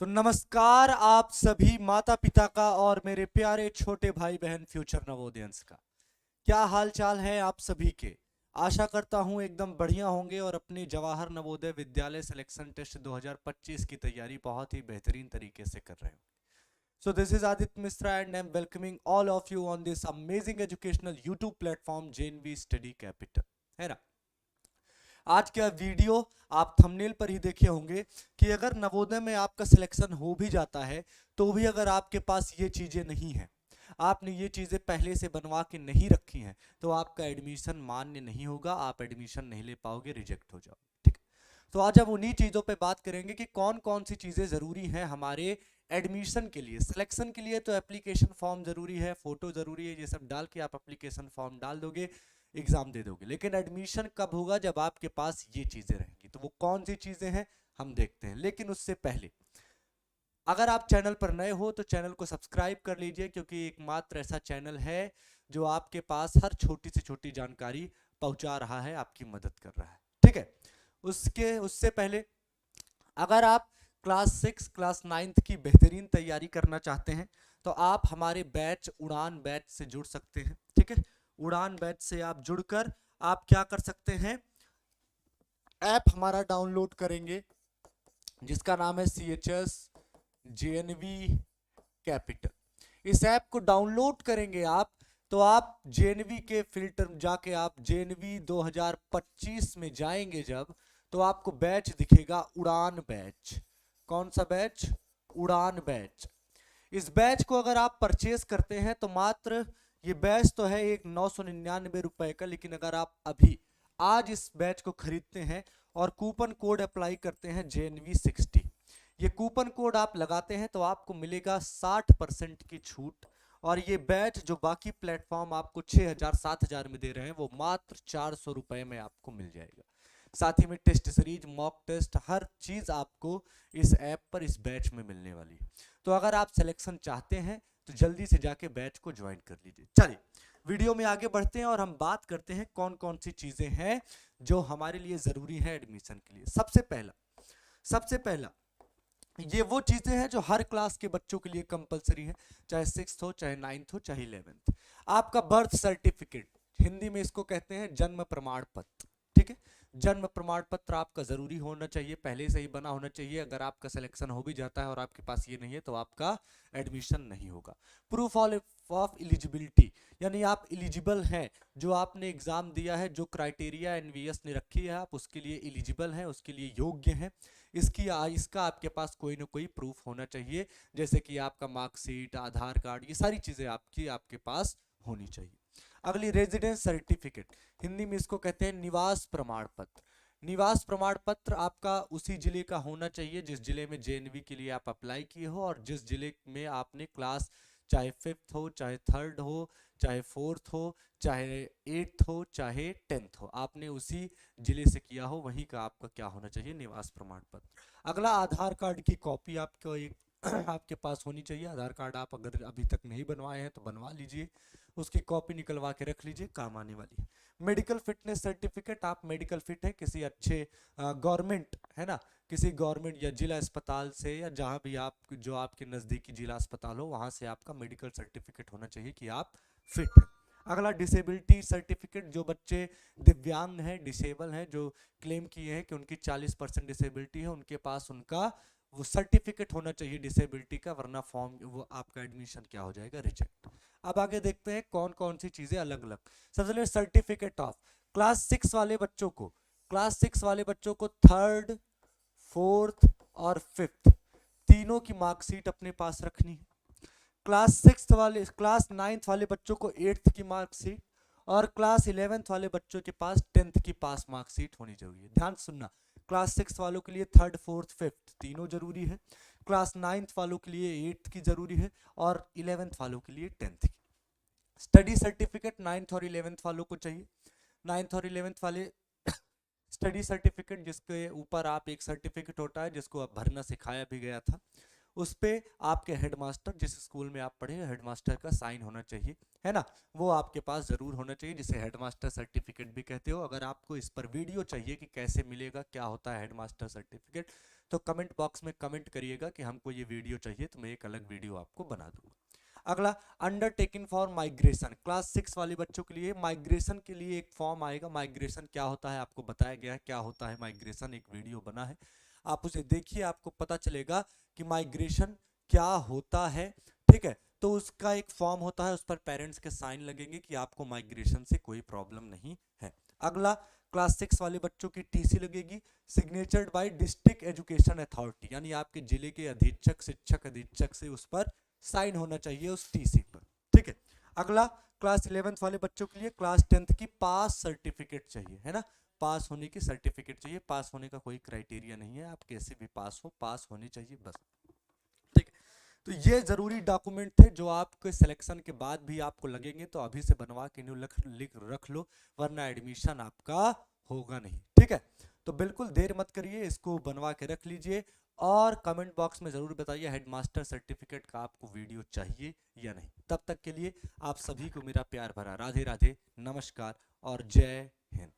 तो नमस्कार आप सभी माता पिता का और मेरे प्यारे छोटे भाई बहन फ्यूचर नवोदयंस का। क्या हाल चाल है आप सभी के। आशा करता हूं एकदम बढ़िया होंगे और अपने जवाहर नवोदय विद्यालय सिलेक्शन टेस्ट 2025 की तैयारी बहुत ही बेहतरीन तरीके से कर रहे हो। So this is Adit Misra and I'm welcoming all of you on this amazing educational YouTube platform JNV Study Capital, है ना। आज का वीडियो आप थंबनेल पर ही देखे होंगे कि अगर नवोदय में आपका सिलेक्शन हो भी जाता है तो भी अगर आपके पास ये चीज़ें नहीं हैं, आपने ये चीज़ें पहले से बनवा के नहीं रखी हैं, तो आपका एडमिशन मान्य नहीं होगा, आप एडमिशन नहीं ले पाओगे, रिजेक्ट हो जाओगे। ठीक। तो आज हम उन्हीं चीज़ों पे बात करेंगे कि कौन कौन सी चीज़ें ज़रूरी हैं हमारे एडमिशन के लिए। सिलेक्शन के लिए तो एप्लीकेशन फॉर्म ज़रूरी है, फ़ोटो ज़रूरी है, ये सब डाल के आप एप्लीकेशन फॉर्म डाल दोगे, एग्जाम दे दोगे। लेकिन एडमिशन कब होगा? जब आपके पास ये चीजें रहेंगी। तो वो कौन सी चीजें हैं हम देखते हैं। लेकिन उससे पहले अगर आप चैनल पर नए हो तो चैनल को सब्सक्राइब कर लीजिए, क्योंकि एकमात्र ऐसा चैनल है जो आपके पास हर छोटी से छोटी जानकारी पहुंचा रहा है, आपकी मदद कर रहा है। ठीक है। उससे पहले अगर आप क्लास 6 क्लास 9 की बेहतरीन तैयारी करना चाहते हैं तो आप हमारे बैच उड़ान बैच से जुड़ सकते हैं। ठीक है। उड़ान बैच से आप जुड़कर आप क्या कर सकते हैं, ऐप हमारा डाउनलोड करेंगे जिसका नाम है CHS JNV कैपिटल। इस ऐप को डाउनलोड करेंगे आप तो आप JNV के फिल्टर जाके आप JNV 2025 में जाएंगे जब, तो आपको बैच दिखेगा उड़ान बैच। कौन सा बैच? उड़ान बैच। इस बैच को अगर आप परचेज करते हैं तो मात्र, ये बैच तो है एक 999 रुपए का, लेकिन अगर आप अभी आज इस बैच को खरीदते हैं और कूपन कोड अप्लाई करते हैं JNV60, ये कूपन कोड आप लगाते हैं तो आपको मिलेगा 60% की छूट। और ये बैच जो बाकी प्लेटफॉर्म आपको 6000 7000 में दे रहे हैं वो मात्र 400 रुपए में आपको मिल जाएगा। साथ ही में टेस्ट सीरीज, मॉक टेस्ट, हर चीज आपको इस ऐप पर इस बैच में मिलने वाली है। तो अगर आप सिलेक्शन चाहते हैं तो जल्दी से जाके बैच को ज्वाइन कर लीजिए। चलिए वीडियो में आगे बढ़ते हैं और हम बात करते हैं कौन कौन सी चीजें हैं जो हमारे लिए जरूरी है एडमिशन के लिए। सबसे पहला ये वो चीजें हैं जो हर क्लास के बच्चों के लिए कंपलसरी है, चाहे 6th हो, चाहे 9th हो, चाहे 11th। आपका बर्थ सर्टिफिकेट, हिंदी में इसको कहते हैं जन्म प्रमाण पत्र। ठीक है। जन्म प्रमाण पत्र आपका जरूरी होना चाहिए, पहले से ही बना होना चाहिए। अगर आपका सिलेक्शन हो भी जाता है और आपके पास ये नहीं है तो आपका एडमिशन नहीं होगा। प्रूफ ऑफ एलिजिबिलिटी, यानी आप एलिजिबल हैं, जो आपने एग्जाम दिया है, जो क्राइटेरिया एनवीएस ने रखी है आप उसके लिए एलिजिबल हैं, उसके लिए योग्य हैं, इसका आपके पास कोई ना कोई प्रूफ होना चाहिए, जैसे कि आपका मार्कशीट, आधार कार्ड, ये सारी चीजें आपके पास होनी चाहिए। अगली रेजिडेंस सर्टिफिकेट, हिंदी में इसको कहते हैं निवास प्रमाण पत्र। निवास प्रमाण पत्र आपका उसी जिले का होना चाहिए जिस जिले में JNV के लिए आप अप्लाई किए हो, और जिस जिले में आपने क्लास, चाहे 5th हो, चाहे 3rd हो, चाहे 4th हो, चाहे 8th हो, चाहे 10th हो, आपने उसी जिले से किया हो, वहीं का आपका क्या होना चाहिए, निवास प्रमाण पत्र। अगला आधार कार्ड की कॉपी आपको एक आपके पास होनी चाहिए। आधार कार्ड आप अगर अभी तक नहीं बनवाए हैं तो बनवा लीजिए, उसकी कॉपी निकलवा के रख लीजिए, काम आने वाली है। मेडिकल फिटनेस सर्टिफिकेट, आप मेडिकल फिट है किसी अच्छे गवर्नमेंट, है ना, किसी गवर्नमेंट या जिला अस्पताल से, या जहां भी आप, जो आपके नज़दीकी जिला अस्पताल हो वहां से आपका मेडिकल सर्टिफिकेट होना चाहिए कि आप फिट हैं। अगला डिसेबिलिटी सर्टिफिकेट, जो बच्चे दिव्यांग हैं, डिसेबल हैं, जो क्लेम किए हैं कि उनकी 40% डिसेबिलिटी है, उनके पास उनका वो सर्टिफिकेट होना चाहिए डिसेबिलिटी का, वरना फॉर्म वो आपका एडमिशन क्या हो जाएगा, रिजेक्ट। अब आगे देखते हैं कौन कौन सी चीजें अलग अलग। सबसे पहले सर्टिफिकेट ऑफ, क्लास 6 वाले बच्चों को 3rd 4th और 5th तीनों की मार्कशीट अपने पास रखनी है। क्लास 9th वाले बच्चों को 8th की मार्कशीट, और क्लास 11th वाले बच्चों के पास 10th की पास मार्कशीट होनी जरूरी है। ध्यान सुनना, क्लास 6 वालों के लिए 3rd 4th 5th तीनों जरूरी है, क्लास 9th वालों के लिए 8th की जरूरी है, और 11th वालों के लिए 10th की। स्टडी सर्टिफिकेट 9th और 11th वालों को चाहिए। 9th और 11th वाले स्टडी सर्टिफिकेट, जिसके ऊपर आप एक सर्टिफिकेट होता है जिसको अब भरना सिखाया भी गया था, उस पे आपके हेडमास्टर, जिस स्कूल में आप पढ़े हेडमास्टर का साइन होना चाहिए, है ना, वो आपके पास जरूर होना चाहिए, जिसे हेडमास्टर सर्टिफिकेट भी कहते हो। अगर आपको इस पर वीडियो चाहिए कि कैसे मिलेगा, क्या होता है हेडमास्टर सर्टिफिकेट, तो कमेंट बॉक्स में कमेंट करिएगा कि हमको ये वीडियो चाहिए, तो मैं एक अलग वीडियो आपको बना दूंगा। अगला, अंडरटेकिंग फॉर माइग्रेशन, क्लास 6 वाले बच्चों के लिए माइग्रेशन के लिए एक फॉर्म आएगा। माइग्रेशन क्या होता है आपको बताया गया है, क्या होता है माइग्रेशन, एक वीडियो बना है, आप उसे देखिए, आपको पता चलेगा कि माइग्रेशन क्या होता है। ठीक है, तो उसका एक फॉर्म होता है, उस पर पेरेंट्स के साइन लगेंगे कि आपको माइग्रेशन से कोई प्रॉब्लम नहीं है। अगला, क्लास 6 वाले बच्चों की टीसी लगेगी, सिग्नेचर्ड बाय डिस्ट्रिक्ट एजुकेशन अथॉरिटी, यानी आपके जिले के अधीक्षक, शिक्षक अधीक्षक से उस पर साइन होना चाहिए उस टीसी पर। ठीक है, अगला, क्लास 11th वाले बच्चों के लिए क्लास 10th की पास सर्टिफिकेट चाहिए, है ना, पास होने की सर्टिफिकेट चाहिए। पास होने का कोई क्राइटेरिया नहीं है, आप कैसे भी पास हो, पास होनी चाहिए बस। ठीक है, तो ये जरूरी डॉक्यूमेंट थे जो आपके सिलेक्शन के बाद भी आपको लगेंगे, तो अभी से बनवा के न्यू लिख रख लो, वरना एडमिशन आपका होगा नहीं। ठीक है, तो बिल्कुल देर मत करिए, इसको बनवा के रख लीजिए और कमेंट बॉक्स में जरूर बताइए हेडमास्टर सर्टिफिकेट का आपको वीडियो चाहिए या नहीं। तब तक के लिए आप सभी को मेरा प्यार भरा राधे राधे, नमस्कार और जय हिंद।